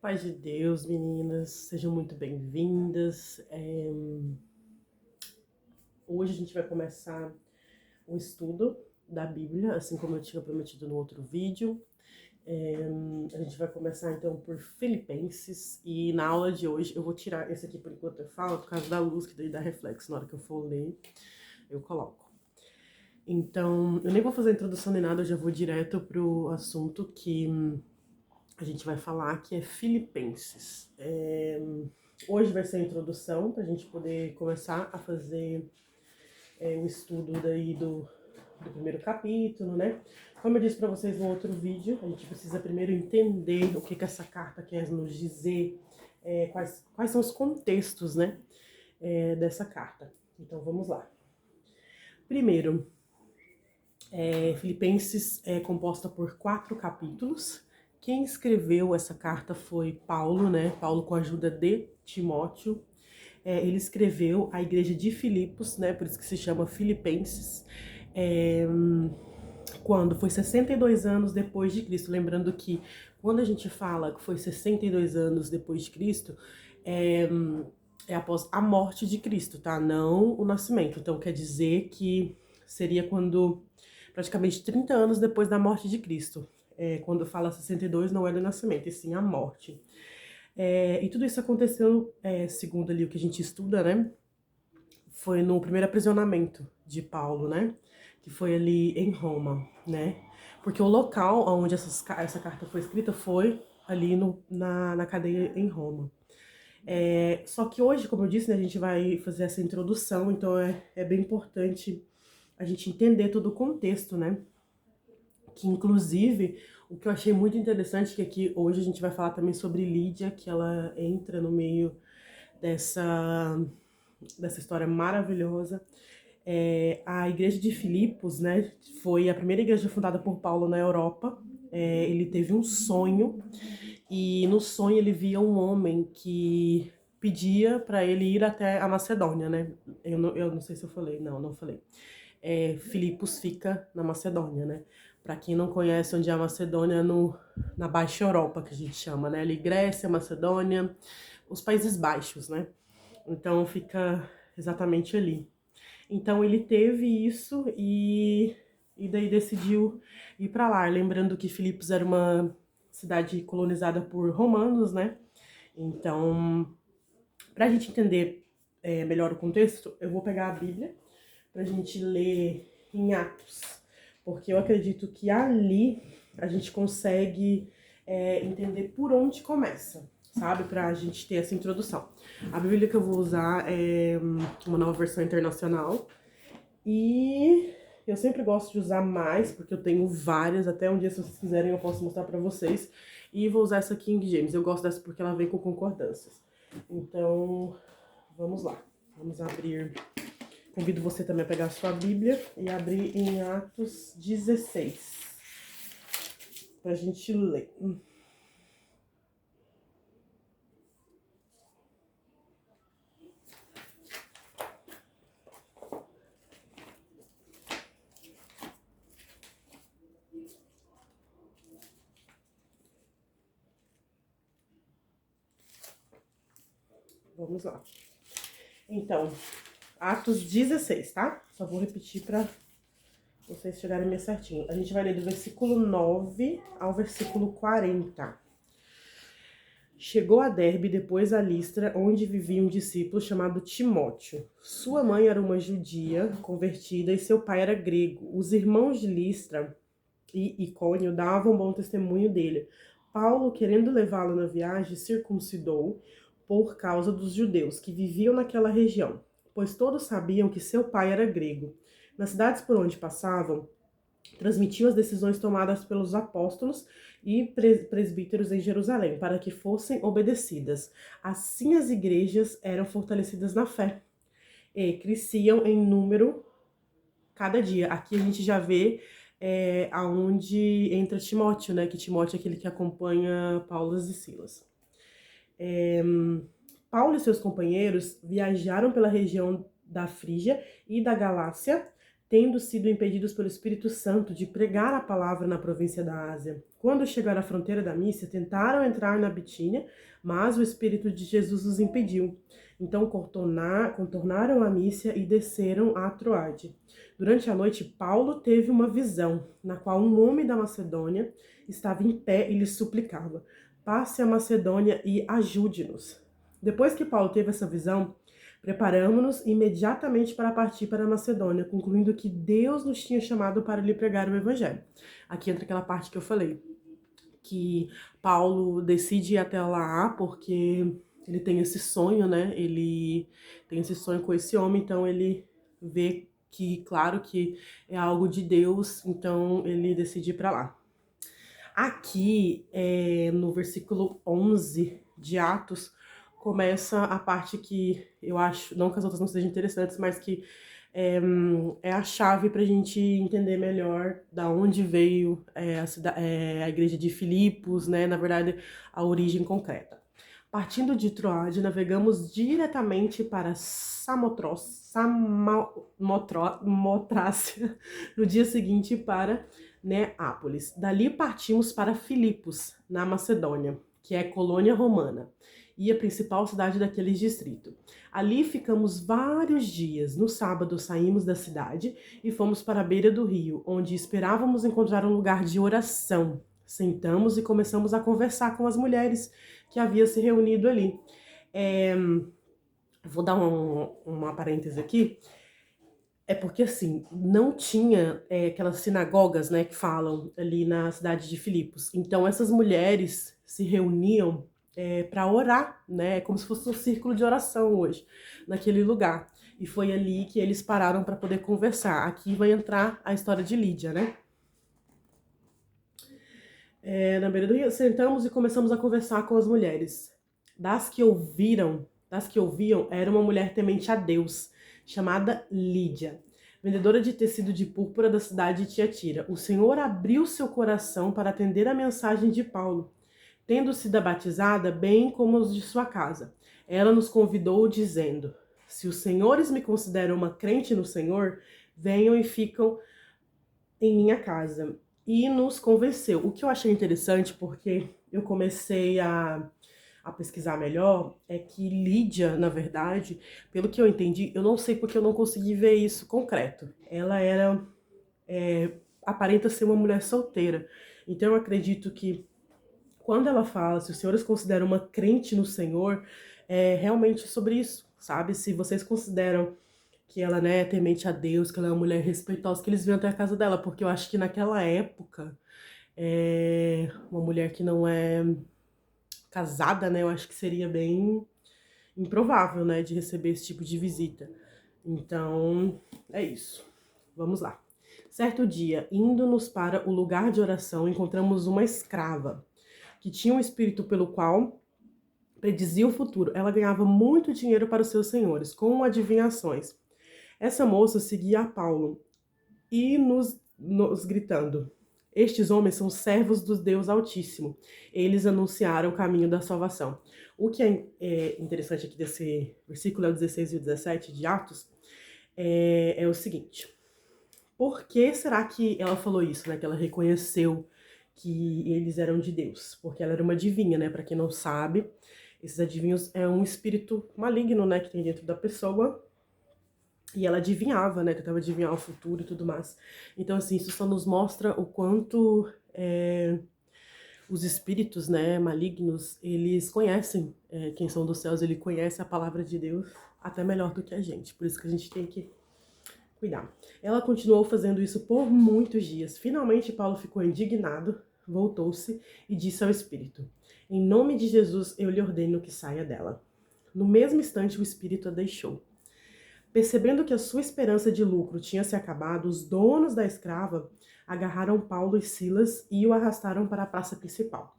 Paz de Deus, meninas, sejam muito bem-vindas. Hoje a gente vai começar o estudo da Bíblia, assim como eu tinha prometido no outro vídeo. A gente vai começar então por Filipenses, e na aula de hoje eu vou tirar esse aqui por enquanto eu falo, por causa da luz, que daí dá reflexo. Na hora que eu for ler, eu coloco. Então, eu nem vou fazer introdução nem nada, eu já vou direto pro assunto que a gente vai falar, que é Filipenses. Hoje vai ser a introdução, para a gente poder começar a fazer o estudo daí do primeiro capítulo, né? Como eu disse para vocês no outro vídeo, a gente precisa primeiro entender o que essa carta quer nos dizer, quais são os contextos, né, dessa carta. Então vamos lá. Primeiro, Filipenses é composta por 4 capítulos. Quem escreveu essa carta foi Paulo, né? Paulo com a ajuda de Timóteo. Ele escreveu a igreja de Filipos, né? Por isso que se chama Filipenses. Quando foi 62 anos depois de Cristo. Lembrando que quando a gente fala que foi 62 anos depois de Cristo, é após a morte de Cristo, tá? Não o nascimento. Então quer dizer que seria quando praticamente 30 anos depois da morte de Cristo. Quando fala 62, não é do nascimento, e sim a morte. E tudo isso aconteceu, segundo ali o que a gente estuda, né? Foi no primeiro aprisionamento de Paulo, né? Que foi ali em Roma, né? Porque o local onde essa carta foi escrita foi ali na cadeia em Roma. Só que hoje, como eu disse, né, a gente vai fazer essa introdução, então é bem importante a gente entender todo o contexto, né? Que inclusive, o que eu achei muito interessante, que aqui hoje a gente vai falar também sobre Lídia, que ela entra no meio dessa história maravilhosa. A igreja de Filipos, né, foi a primeira igreja fundada por Paulo na Europa. Ele teve um sonho, e no sonho ele via um homem que pedia para ele ir até a Macedônia, né? Eu não sei se eu falei, não falei. Filipos fica na Macedônia, né? Para quem não conhece onde é a Macedônia, na Baixa Europa, que a gente chama, né? Ali Grécia, Macedônia, os Países Baixos, né? Então fica exatamente ali. Então ele teve isso e daí decidiu ir para lá. Lembrando que Filipos era uma cidade colonizada por romanos, né? Então, para a gente entender melhor o contexto, eu vou pegar a Bíblia para a gente ler em Atos, porque eu acredito que ali a gente consegue entender por onde começa, sabe? Pra gente ter essa introdução. A Bíblia que eu vou usar é uma nova versão internacional, e eu sempre gosto de usar mais, porque eu tenho várias, até um dia, se vocês quiserem, eu posso mostrar pra vocês. E vou usar essa King James, eu gosto dessa porque ela vem com concordâncias. Então, vamos lá. Vamos abrir. Convido você também a pegar a sua Bíblia e abrir em Atos 16, pra gente ler. Vamos lá. Então, Atos 16, tá? Só vou repetir pra vocês chegarem meio certinho. A gente vai ler do versículo 9 ao versículo 40. Chegou a Derbe, depois a Listra, onde vivia um discípulo chamado Timóteo. Sua mãe era uma judia convertida e seu pai era grego. Os irmãos de Listra e Icônio davam bom testemunho dele. Paulo, querendo levá-lo na viagem, circuncidou por causa dos judeus que viviam naquela região, pois todos sabiam que seu pai era grego. Nas cidades por onde passavam, transmitiu as decisões tomadas pelos apóstolos e presbíteros em Jerusalém, para que fossem obedecidas. Assim as igrejas eram fortalecidas na fé e cresciam em número cada dia. Aqui a gente já vê aonde entra Timóteo, né? Que Timóteo é aquele que acompanha Paulo e Silas. Paulo e seus companheiros viajaram pela região da Frígia e da Galácia, tendo sido impedidos pelo Espírito Santo de pregar a palavra na província da Ásia. Quando chegaram à fronteira da Mícia, tentaram entrar na Bitínia, mas o Espírito de Jesus os impediu. Então contornaram a Mícia e desceram a Troade. Durante a noite, Paulo teve uma visão, na qual um homem da Macedônia estava em pé e lhe suplicava: passe a Macedônia e ajude-nos. Depois que Paulo teve essa visão, preparamos-nos imediatamente para partir para a Macedônia, concluindo que Deus nos tinha chamado para lhe pregar o Evangelho. Aqui entra aquela parte que eu falei, que Paulo decide ir até lá porque ele tem esse sonho, né? Ele tem esse sonho com esse homem, então ele vê que, claro, que é algo de Deus, então ele decide ir para lá. Aqui, no versículo 11 de Atos, começa a parte que eu acho, não que as outras não sejam interessantes, mas que é a chave para a gente entender melhor da onde veio a igreja de Filipos, né? Na verdade, a origem concreta. Partindo de Troade, navegamos diretamente para Samotrácia, no dia seguinte para Neápolis. Dali partimos para Filipos, na Macedônia, que é colônia romana e a principal cidade daquele distrito. Ali ficamos vários dias. No sábado saímos da cidade e fomos para a beira do rio, onde esperávamos encontrar um lugar de oração. Sentamos e começamos a conversar com as mulheres que haviam se reunido ali. Vou dar uma parêntese aqui. É porque, assim, não tinha aquelas sinagogas, né, que falam ali na cidade de Filipos. Então, essas mulheres se reuniam para orar, né, como se fosse um círculo de oração hoje, naquele lugar. E foi ali que eles pararam para poder conversar. Aqui vai entrar a história de Lídia, né? Na beira do rio, sentamos e começamos a conversar com as mulheres. Das que ouviam, era uma mulher temente a Deus, chamada Lídia, vendedora de tecido de púrpura da cidade de Tiatira. O Senhor abriu seu coração para atender a mensagem de Paulo, tendo sido batizada, bem como os de sua casa. Ela nos convidou, dizendo: se os senhores me consideram uma crente no Senhor, venham e ficam em minha casa. E nos convenceu. O que eu achei interessante, porque eu comecei a pesquisar melhor, é que Lídia, na verdade, pelo que eu entendi, eu não sei porque eu não consegui ver isso concreto. Ela era, aparenta ser uma mulher solteira. Então eu acredito que quando ela fala, se os senhores consideram uma crente no Senhor, é realmente sobre isso, sabe? Se vocês consideram que ela, né, é temente a Deus, que ela é uma mulher respeitosa, que eles venham até a casa dela, porque eu acho que naquela época, uma mulher que não é casada, né, eu acho que seria bem improvável, né, de receber esse tipo de visita. Então, é isso. Vamos lá. Certo dia, indo-nos para o lugar de oração, encontramos uma escrava que tinha um espírito pelo qual predizia o futuro. Ela ganhava muito dinheiro para os seus senhores, com adivinhações. Essa moça seguia a Paulo e nos gritando: estes homens são servos do Deus Altíssimo. Eles anunciaram o caminho da salvação. O que é interessante aqui desse versículo, é o 16 e o 17 de Atos, é o seguinte. Por que será que ela falou isso, né? Que ela reconheceu que eles eram de Deus? Porque ela era uma adivinha, né? Para quem não sabe, esses adivinhos é um espírito maligno, né? Que tem dentro da pessoa. E ela adivinhava, né? Tentava adivinhar o futuro e tudo mais. Então, assim, isso só nos mostra o quanto os espíritos, né, malignos, eles conhecem quem são dos céus, ele conhece a palavra de Deus até melhor do que a gente. Por isso que a gente tem que cuidar. Ela continuou fazendo isso por muitos dias. Finalmente, Paulo ficou indignado, voltou-se e disse ao espírito: em nome de Jesus, eu lhe ordeno que saia dela. No mesmo instante, o espírito a deixou. Percebendo que a sua esperança de lucro tinha se acabado, os donos da escrava agarraram Paulo e Silas e o arrastaram para a praça principal.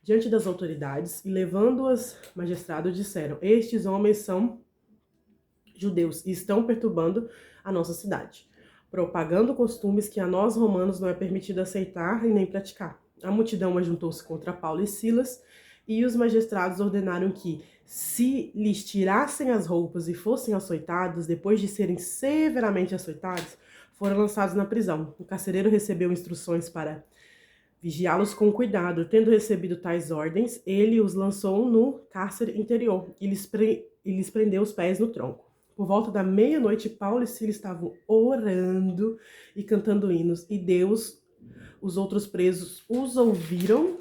Diante das autoridades e levando-os magistrados, disseram: estes homens são judeus e estão perturbando a nossa cidade, propagando costumes que a nós romanos não é permitido aceitar e nem praticar. A multidão ajuntou-se contra Paulo e Silas e os magistrados ordenaram que, se lhes tirassem as roupas e fossem açoitados, depois de serem severamente açoitados, foram lançados na prisão. O carcereiro recebeu instruções para vigiá-los com cuidado. Tendo recebido tais ordens, ele os lançou no cárcere interior e lhes prendeu os pés no tronco. Por volta da meia-noite, Paulo e Silas estavam orando e cantando hinos, e Deus, os outros presos, os ouviram.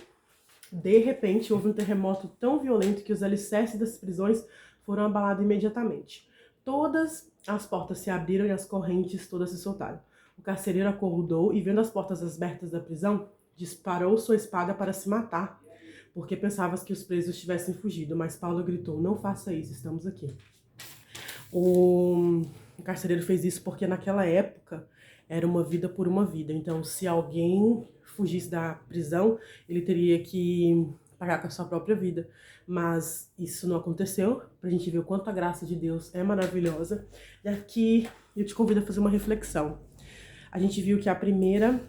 De repente, houve um terremoto tão violento que os alicerces das prisões foram abalados imediatamente. Todas as portas se abriram e as correntes todas se soltaram. O carcereiro acordou e, vendo as portas abertas da prisão, disparou sua espada para se matar, porque pensava que os presos tivessem fugido. Mas Paulo gritou: "Não faça isso, estamos aqui." O carcereiro fez isso porque naquela época era uma vida por uma vida. Então, se alguém fugisse da prisão, ele teria que pagar com a sua própria vida. Mas isso não aconteceu, pra gente ver o quanto a graça de Deus é maravilhosa. E aqui eu te convido a fazer uma reflexão. A gente viu que a primeira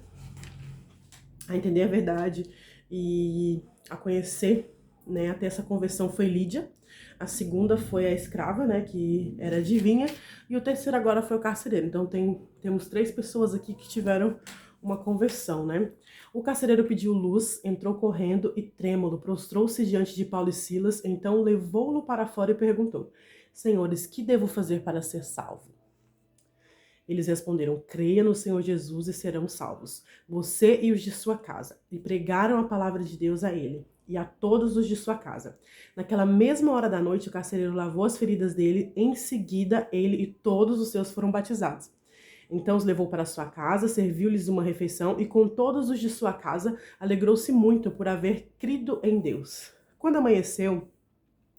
a entender a verdade e a conhecer, né, até essa conversão foi Lídia. A segunda foi a escrava, né, que era adivinha. E o terceiro agora foi o carcereiro. Então temos 3 pessoas aqui que tiveram uma conversão, né? O carcereiro pediu luz, entrou correndo e trêmulo, prostrou-se diante de Paulo e Silas, então levou-no para fora e perguntou: "Senhores, que devo fazer para ser salvo?" Eles responderam: "Creia no Senhor Jesus e serão salvos, você e os de sua casa." E pregaram a palavra de Deus a ele e a todos os de sua casa. Naquela mesma hora da noite, o carcereiro lavou as feridas dele, em seguida ele e todos os seus foram batizados. Então os levou para sua casa, serviu-lhes uma refeição e com todos os de sua casa alegrou-se muito por haver crido em Deus. Quando amanheceu,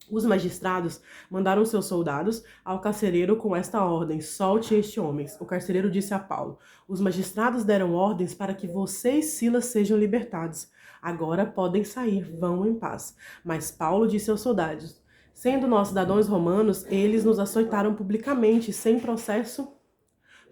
os magistrados mandaram seus soldados ao carcereiro com esta ordem: "Solte este homem." O carcereiro disse a Paulo: "Os magistrados deram ordens para que você e Silas sejam libertados. Agora podem sair, vão em paz." Mas Paulo disse aos soldados: "Sendo nós cidadãos romanos, eles nos açoitaram publicamente, sem processo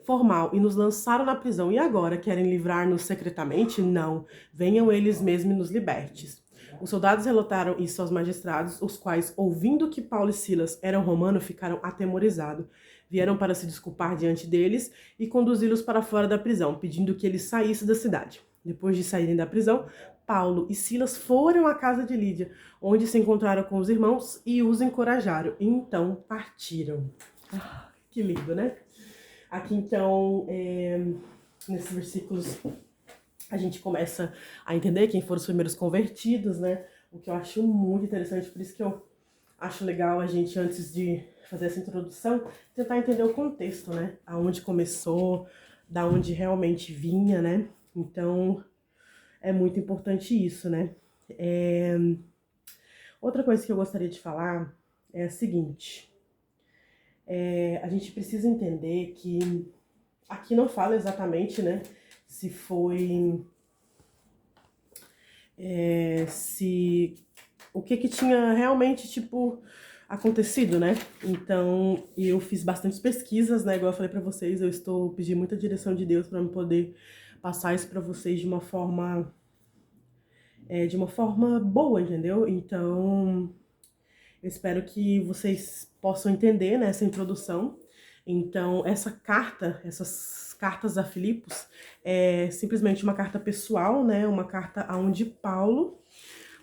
formal, e nos lançaram na prisão. E agora querem livrar-nos secretamente? Não, venham eles mesmos e nos libertes." Os soldados relataram isso aos magistrados, os quais, ouvindo que Paulo e Silas eram romanos, ficaram atemorizados. Vieram para se desculpar diante deles e conduzi-los para fora da prisão, pedindo que eles saíssem da cidade. Depois de saírem da prisão, Paulo e Silas foram à casa de Lídia, onde se encontraram com os irmãos e os encorajaram. E então partiram. Que lindo, né? Aqui então, nesses versículos, a gente começa a entender quem foram os primeiros convertidos, né? O que eu acho muito interessante, por isso que eu acho legal a gente, antes de fazer essa introdução, tentar entender o contexto, né? Aonde começou, da onde realmente vinha, né? Então, é muito importante isso, né? Outra coisa que eu gostaria de falar é a seguinte: a gente precisa entender que aqui não fala exatamente, né, se foi, o que tinha realmente, tipo, acontecido, né? Então, eu fiz bastantes pesquisas, né, igual eu falei pra vocês, eu estou pedindo muita direção de Deus pra eu poder passar isso pra vocês de uma forma boa, entendeu? Então, eu espero que vocês possam entender, né, essa introdução. Então, essas cartas a Filipos é simplesmente uma carta pessoal, né, uma carta onde Paulo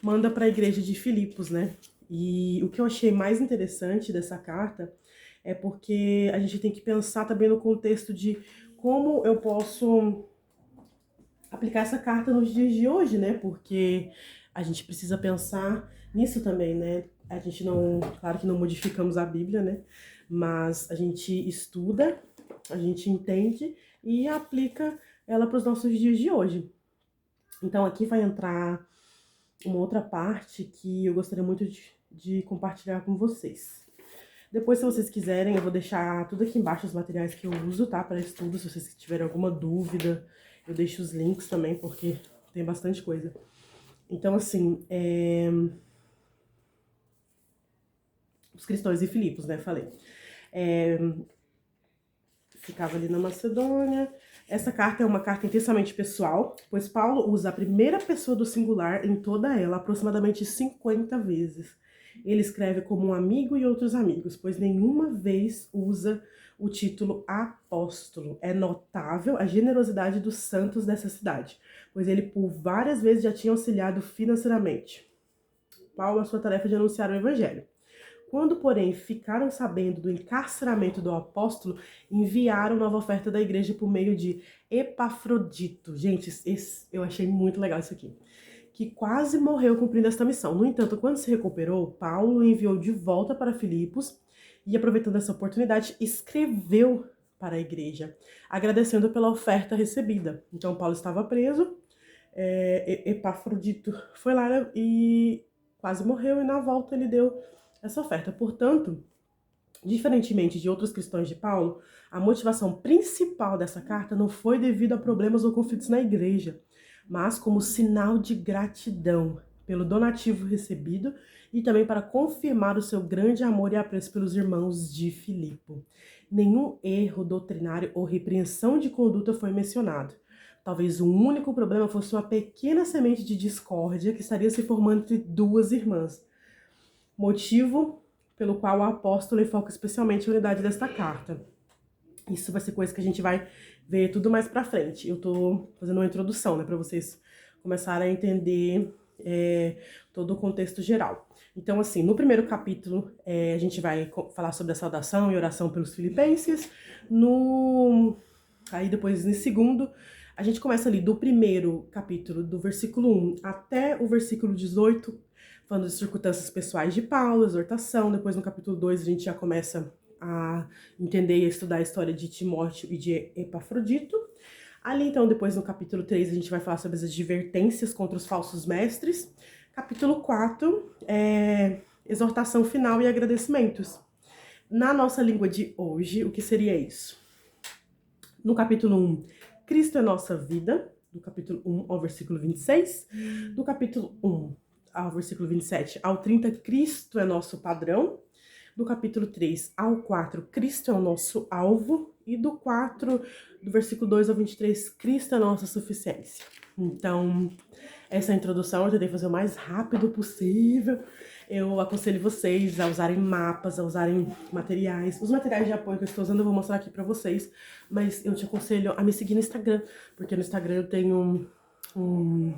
manda para a igreja de Filipos, né? E o que eu achei mais interessante dessa carta é porque a gente tem que pensar também no contexto de como eu posso aplicar essa carta nos dias de hoje, né? Porque a gente precisa pensar nisso também, né? A gente não, claro que não modificamos a Bíblia, né? Mas a gente estuda, a gente entende e aplica ela para os nossos dias de hoje. Então aqui vai entrar uma outra parte que eu gostaria muito de compartilhar com vocês. Depois, se vocês quiserem, eu vou deixar tudo aqui embaixo os materiais que eu uso, tá? Para estudo, se vocês tiverem alguma dúvida, eu deixo os links também, porque tem bastante coisa. Então, assim, os cristãos de Filipos, né? Falei. Ficava ali na Macedônia. Essa carta é uma carta intensamente pessoal, pois Paulo usa a primeira pessoa do singular em toda ela, aproximadamente 50 vezes. Ele escreve como um amigo e outros amigos, pois nenhuma vez usa o título apóstolo. É notável a generosidade dos santos dessa cidade, pois ele por várias vezes já tinha auxiliado financeiramente Paulo a sua tarefa de anunciar o evangelho. Quando, porém, ficaram sabendo do encarceramento do apóstolo, enviaram nova oferta da igreja por meio de Epafrodito. Gente, eu achei muito legal isso aqui. Que quase morreu cumprindo esta missão. No entanto, quando se recuperou, Paulo enviou de volta para Filipos e, aproveitando essa oportunidade, escreveu para a igreja, agradecendo pela oferta recebida. Então, Paulo estava preso, Epafrodito foi lá e quase morreu, e na volta ele deu essa oferta. Portanto, diferentemente de outros cristãos de Paulo, a motivação principal dessa carta não foi devido a problemas ou conflitos na igreja, mas como sinal de gratidão pelo donativo recebido e também para confirmar o seu grande amor e apreço pelos irmãos de Filipe. Nenhum erro doutrinário ou repreensão de conduta foi mencionado. Talvez o único problema fosse uma pequena semente de discórdia que estaria se formando entre duas irmãs. Motivo pelo qual o apóstolo enfoca especialmente a unidade desta carta. Isso vai ser coisa que a gente vai ver tudo mais pra frente. Eu tô fazendo uma introdução, né, pra vocês começarem a entender todo o contexto geral. Então, assim, no primeiro capítulo, a gente vai falar sobre a saudação e oração pelos filipenses. Aí depois, no segundo, a gente começa ali do primeiro capítulo, do versículo 1 até o versículo 18, falando de circunstâncias pessoais de Paulo, exortação. Depois, no capítulo 2, a gente já começa a entender e a estudar a história de Timóteo e de Epafrodito. Ali, então, depois no capítulo 3, a gente vai falar sobre as advertências contra os falsos mestres. Capítulo 4, exortação final e agradecimentos. Na nossa língua de hoje, o que seria isso? No capítulo 1, Cristo é nossa vida, do capítulo 1 ao versículo 26. Do capítulo 1 ao versículo 27 ao 30, Cristo é nosso padrão. Do capítulo 3 ao 4, Cristo é o nosso alvo. E do versículo 2 ao 23, Cristo é a nossa suficiência. Então, essa introdução eu tentei fazer o mais rápido possível. Eu aconselho vocês a usarem mapas, a usarem materiais. Os materiais de apoio que eu estou usando eu vou mostrar aqui pra vocês. Mas eu te aconselho a me seguir no Instagram, porque no Instagram eu tenho um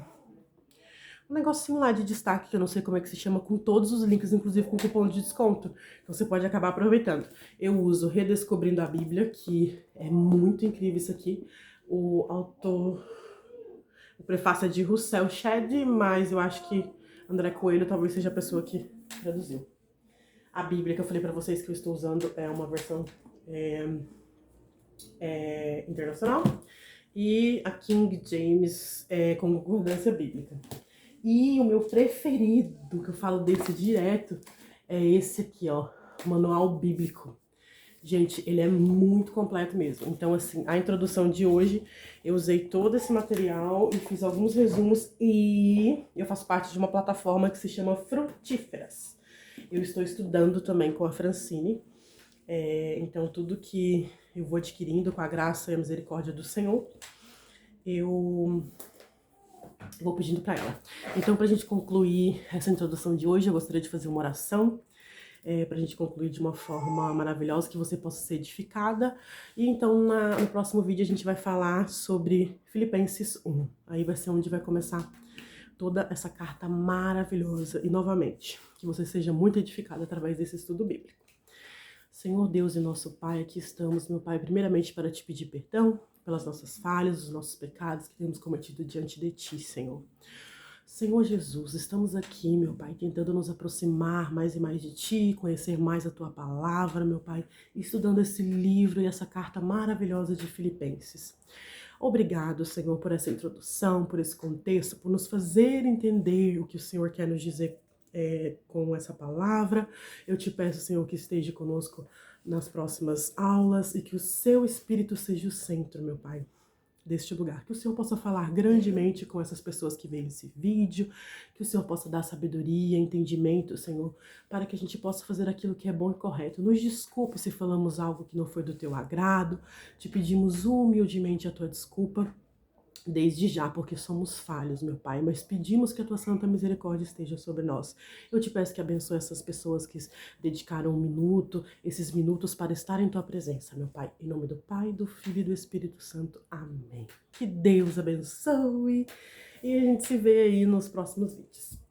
negocinho lá de destaque, que eu não sei como é que se chama, com todos os links, inclusive com cupom de desconto. Então você pode acabar aproveitando. Eu uso Redescobrindo a Bíblia, que é muito incrível isso aqui. O prefácio é de Russell Shedd, mas eu acho que André Coelho talvez seja a pessoa que traduziu. A Bíblia que eu falei pra vocês que eu estou usando é uma versão internacional. E a King James com concordância bíblica. E o meu preferido, que eu falo desse direto, é esse aqui, ó, Manual Bíblico. Gente, ele é muito completo mesmo. Então, assim, a introdução de hoje, eu usei todo esse material e fiz alguns resumos, e eu faço parte de uma plataforma que se chama Frutíferas. Eu estou estudando também com a Francine, então tudo que eu vou adquirindo com a graça e a misericórdia do Senhor, eu vou pedindo para ela. Então, pra gente concluir essa introdução de hoje, eu gostaria de fazer uma oração, pra gente concluir de uma forma maravilhosa, que você possa ser edificada. E então, no próximo vídeo, a gente vai falar sobre Filipenses 1. Aí vai ser onde vai começar toda essa carta maravilhosa. E, novamente, que você seja muito edificada através desse estudo bíblico. Senhor Deus e nosso Pai, aqui estamos, meu Pai, primeiramente para te pedir perdão pelas nossas falhas, os nossos pecados que temos cometido diante de Ti, Senhor. Senhor Jesus, estamos aqui, meu Pai, tentando nos aproximar mais e mais de Ti, conhecer mais a Tua Palavra, meu Pai, estudando esse livro e essa carta maravilhosa de Filipenses. Obrigado, Senhor, por essa introdução, por esse contexto, por nos fazer entender o que o Senhor quer nos dizer com essa palavra. Eu te peço, Senhor, que esteja conosco nas próximas aulas e que o Seu Espírito seja o centro, meu Pai. deste lugar. Que o Senhor possa falar grandemente com essas pessoas que veem esse vídeo, que o Senhor possa dar sabedoria, entendimento, Senhor, para que a gente possa fazer aquilo que é bom e correto. Nos desculpe se falamos algo que não foi do teu agrado, te pedimos humildemente a tua desculpa, desde já, porque somos falhos, meu Pai, mas pedimos que a tua santa misericórdia esteja sobre nós. Eu te peço que abençoe essas pessoas que dedicaram um minuto, esses minutos para estar em tua presença, meu Pai. Em nome do Pai, do Filho e do Espírito Santo. Amém. Que Deus abençoe e a gente se vê aí nos próximos vídeos.